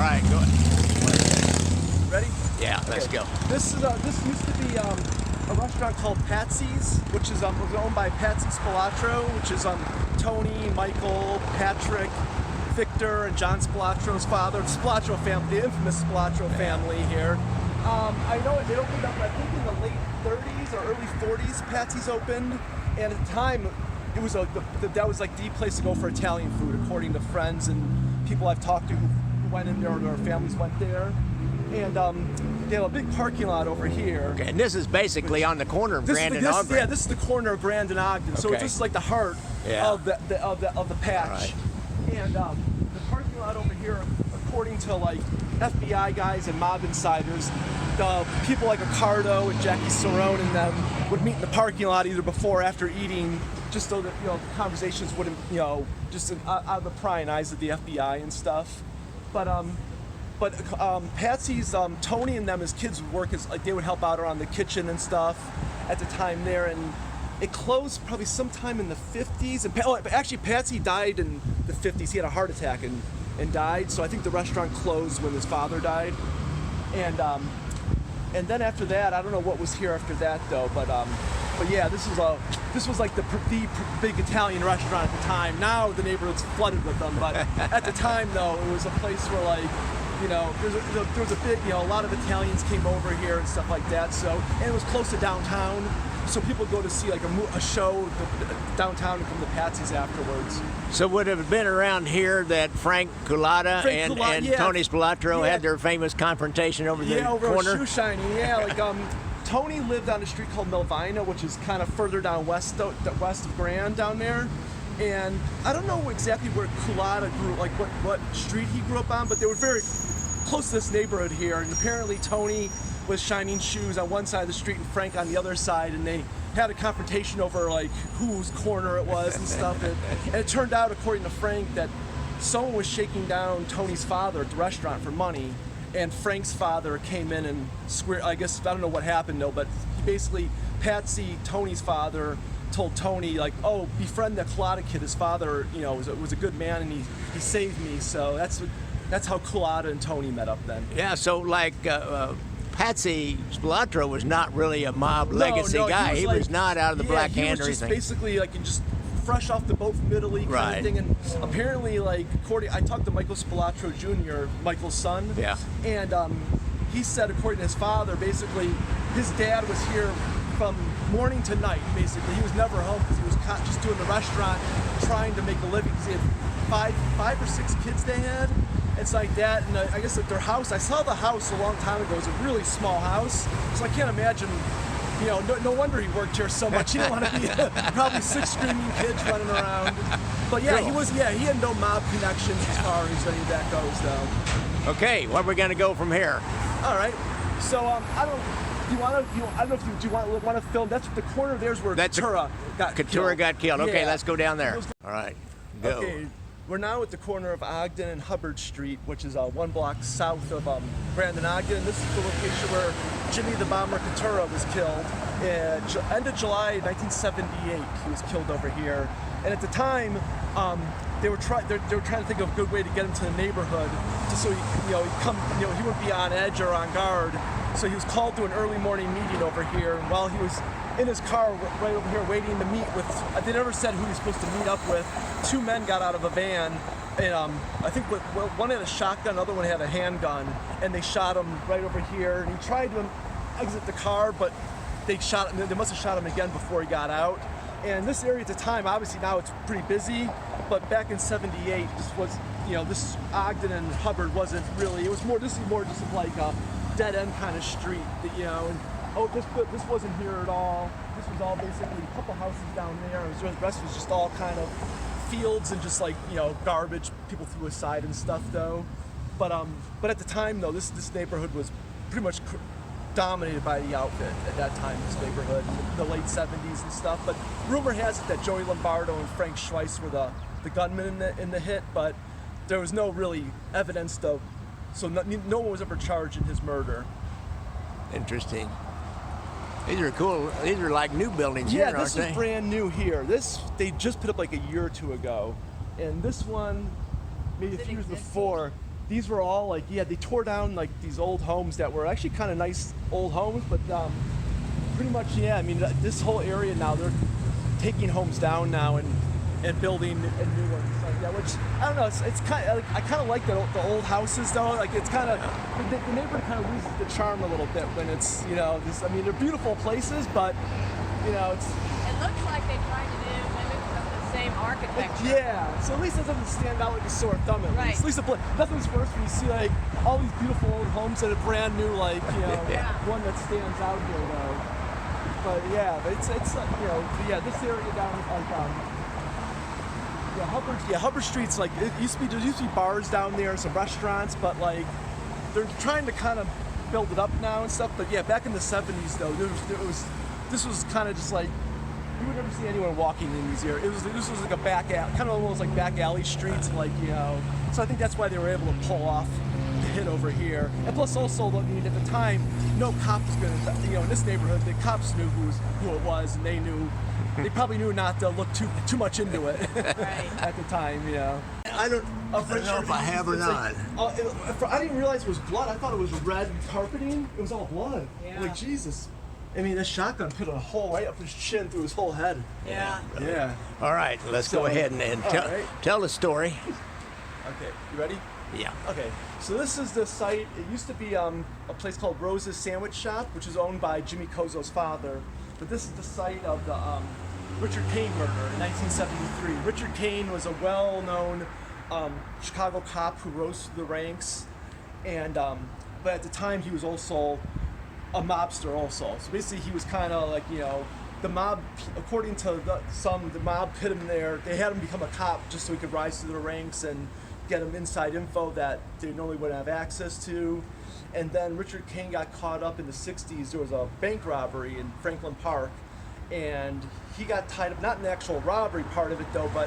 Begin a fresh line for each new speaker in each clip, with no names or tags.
right, go ahead.
Ready?
Yeah, let's go.
This used to be a restaurant called Patsy's, which is was owned by Patsy Spelatro, which is Tony, Michael, Patrick, Victor, and John Spelatro's father. The Spelatro family, the infamous Spelatro family here. I know it opened up, I think, in the late 30s or early 40s. Patsy's opened, and at the time, it was that was like the place to go for Italian food, according to friends and people I've talked to who went in there, or their families went there. And they have a big parking lot over here.
Okay, and this is basically on the corner of Grand and Ogden.
Yeah, this is the corner of Grand and Ogden. So it's just like the heart of the patch. Right. And the parking lot over here, according to like FBI guys and mob insiders, the people like Ricardo and Jackie Cerrone and them would meet in the parking lot either before or after eating, just so that the conversations wouldn't just out of the prying eyes of the FBI and stuff. But Patsy's, Tony and them as kids would work as, like, they would help out around the kitchen and stuff at the time there, and it closed probably sometime in the 50s. And actually, Patsy died in the 50s. He had a heart attack and died, so I think the restaurant closed when his father died. And then after that, I don't know what was here after that though, but yeah, this was like the big Italian restaurant at the time. Now the neighborhood's flooded with them, but at the time though, it was a place where, like, there was a big, a lot of Italians came over here and stuff like that. So, and it was close to downtown, so people go to see like a show downtown and come to Patsy's afterwards.
So would it have been around here that Frank Culata and Tony Spelatro had their famous confrontation over the
over
corner?
Shoe shining, like Tony lived on a street called Melvina, which is kind of further down west of Grand down there. And I don't know exactly where Culata grew, like what street he grew up on, but they were very close to this neighborhood here. And apparently Tony was shining shoes on one side of the street and Frank on the other side, and they had a confrontation over like whose corner it was and stuff. And it turned out, according to Frank, that someone was shaking down Tony's father at the restaurant for money, and Frank's father came in and squared. I guess I don't know what happened though, but basically Patsy, Tony's father, told Tony, like, oh, befriend the Culata kid. His father, was a good man, and he saved me. So that's how Culata and Tony met up then.
Yeah. So like Patsy Spelatro was not really a mob legacy guy. He was not out of the Black Hand or anything.
He was just basically like just fresh off the boat from Italy kind of thing. And apparently, like, I talked to Michael Spelatro Jr., Michael's son. Yeah. And he said, according to his father, basically his dad was here from morning to night, basically. He was never home because he was just doing the restaurant, trying to make a living, because he had five or six kids they had. It's like that, and I guess at their house, I saw the house a long time ago. It was a really small house, so I can't imagine, no wonder he worked here so much. He didn't want to be probably 6 screaming kids running around. But yeah, he had no mob connections as far as any of that goes, though.
Okay, where are we gonna go from here?
All right, so I don't know if you want to film. That's the corner. There's where Catura got killed.
Okay, yeah. Let's go down there. All right, go.
Okay, we're now at the corner of Ogden and Hubbard Street, which is 1 block south of Grand and Ogden. This is the location where Jimmy the Bomber Katura was killed. End of July 1978, he was killed over here. And at the time, they were trying to think of a good way to get him to the neighborhood, just so he wouldn't be on edge or on guard. So he was called to an early morning meeting over here, and while he was in his car right over here waiting to meet with, they never said who he was supposed to meet up with, 2 men got out of a van, and I think one had a shotgun, the other one had a handgun, and they shot him right over here, and he tried to exit the car, but they must have shot him again before he got out. And this area at the time, obviously now it's pretty busy, but back in '78, this Ogden and Hubbard wasn't really, this is more just like a dead end kind of street, this wasn't here at all. This was all basically a couple houses down there. The rest was just all kind of fields and just like, garbage people threw aside and stuff though. But at the time though, this neighborhood was pretty much dominated by the outfit at that time, this neighborhood, in the late 70s and stuff. But rumor has it that Joey Lombardo and Frank Schweiss were the gunmen in the hit, but there was no really evidence though. So no one was ever charged in his murder.
Interesting. These are cool. These are like new buildings here, aren't they?
Yeah, this is brand new here. They just put up like a year or 2 ago. And this one, maybe a few years before, these were all like, yeah, they tore down like these old homes that were actually kind of nice old homes, but pretty much, yeah, I mean, this whole area now, they're taking homes down now and building a new ones. So, yeah, which, I don't know, it's kind of, like, I kind of like the old houses though. Like, it's kind of, the neighborhood kind of loses the charm a little bit when it's, you know, this, I mean, they're beautiful places, but, you know, it's...
It looks like they tried to mimic some of the same architecture.
Yeah, so at least it doesn't stand out like a sore thumb at least. At least nothing's worse when you see like all these beautiful old homes and a brand new, like, you know, one that stands out here though. But yeah, it's you know, yeah, this area down like Hubbard Street's like, there used to be bars down there and some restaurants, but like they're trying to kind of build it up now and stuff. But yeah, back in the 70s though, this was kind of just like, you would never see anyone walking in these areas. This was like a back alley, kind of almost like back alley streets, like, you know. So I think that's why they were able to pull off the hit over here. And plus also, I mean, at the time, no cop was going to, you know, in this neighborhood, the cops knew who it was, and they probably knew not to look too much into it at the time, you know.
I don't know if I have or not.
Like, I didn't realize it was blood. I thought it was red carpeting. It was all blood.
Yeah.
Like, Jesus. I mean, this shotgun put a hole right up his chin through his whole head.
Yeah.
Yeah.
All right, let's go ahead and tell the story.
Okay, you ready?
Yeah.
Okay, so this is the site. It used to be a place called Rose's Sandwich Shop, which is owned by Jimmy Kozo's father. But this is the site of the Richard Cain murder in 1973. Richard Cain was a well-known Chicago cop who rose through the ranks, and but at the time he was also a mobster also. So basically he was kind of like, you know, the mob, according to the mob put him there, they had him become a cop just so he could rise through the ranks and get him inside info that they normally wouldn't have access to. And then Richard Cain got caught up in the 60s. There was a bank robbery in Franklin Park, and he got tied up, not in the actual robbery part of it though, but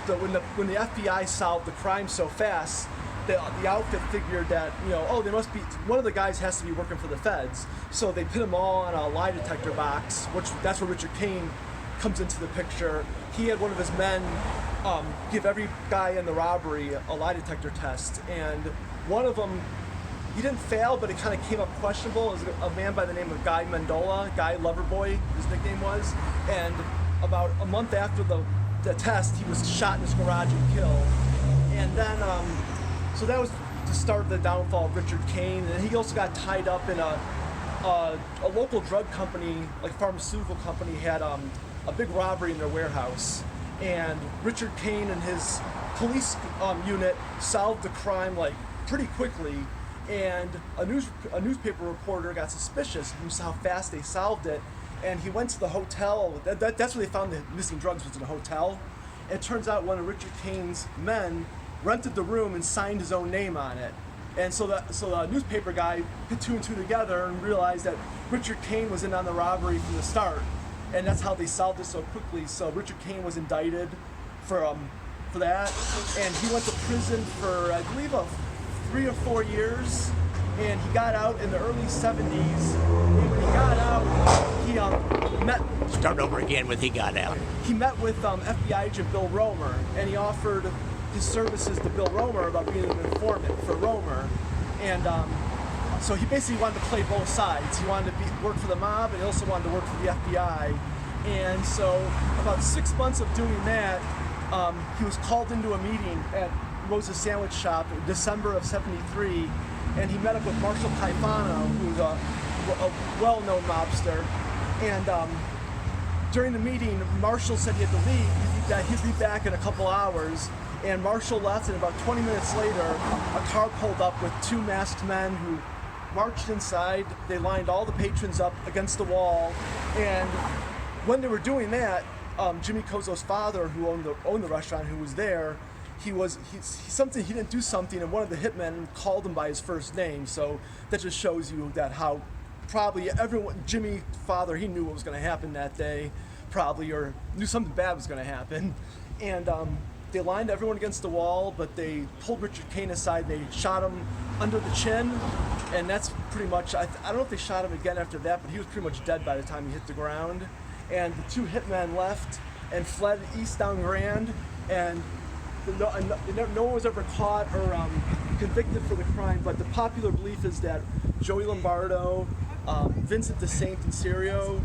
when the FBI solved the crime so fast, the outfit figured that, you know, oh, they must be, one of the guys has to be working for the feds. So they put them all on a lie detector box, that's where Richard Cain comes into the picture. He had one of his men give every guy in the robbery a lie detector test, and one of them, he didn't fail, but it kind of came up questionable. It was a man by the name of Guy Mendola, Guy Loverboy, his nickname was, and about a month after the test, he was shot in his garage and killed. And then, so that was the start of the downfall of Richard Cain, and he also got tied up in a local drug company, like pharmaceutical company, had a big robbery in their warehouse, and Richard Cain and his police unit solved the crime like pretty quickly, and a newspaper reporter got suspicious and saw how fast they solved it, and he went to the hotel. That's where they found the missing drugs, was in a hotel. And it turns out one of Richard Cain's men rented the room and signed his own name on it. And so the newspaper guy put two and two together and realized that Richard Cain was in on the robbery from the start. And that's how they solved it so quickly. So Richard Cain was indicted for that, and he went to prison for, I believe, 3 or 4 years, and he got out in the early 70s. And when he got out, he met...
Start over again with he got out.
He met with FBI agent Bill Romer, and he offered his services to Bill Romer about being an informant for Romer. And so he basically wanted to play both sides. He wanted to work for the mob, and he also wanted to work for the FBI. And so about 6 months of doing that, he was called into a meeting at Rose's Sandwich Shop in December of ¡73, and he met up with Marshall Caifano, who's a well-known mobster. And during the meeting, Marshall said he had to leave, that he'd be back in a couple hours. And Marshall left, and about 20 minutes later, a car pulled up with 2 masked men who marched inside. They lined all the patrons up against the wall, and when they were doing that, Jimmy Kozo's father, who owned the restaurant, who was there, he didn't do something, and one of the hitmen called him by his first name. So that just shows you that how probably everyone, Jimmy's father, he knew what was going to happen that day, probably, or knew something bad was going to happen. And they lined everyone against the wall, but they pulled Richard Cain aside. They shot him under the chin, and that's pretty much, I don't know if they shot him again after that, but he was pretty much dead by the time he hit the ground. And the 2 hitmen left and fled east down Grand, and no one was ever caught or convicted for the crime, but the popular belief is that Joey Lombardo, Vincent DeSaint and Serio,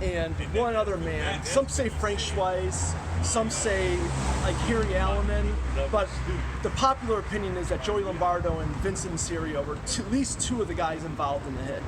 and one other man. Some say Frank Schweiss, some say like Harry Alleman, but the popular opinion is that Joey Lombardo and Vincent Serio were at least two of the guys involved in the hit.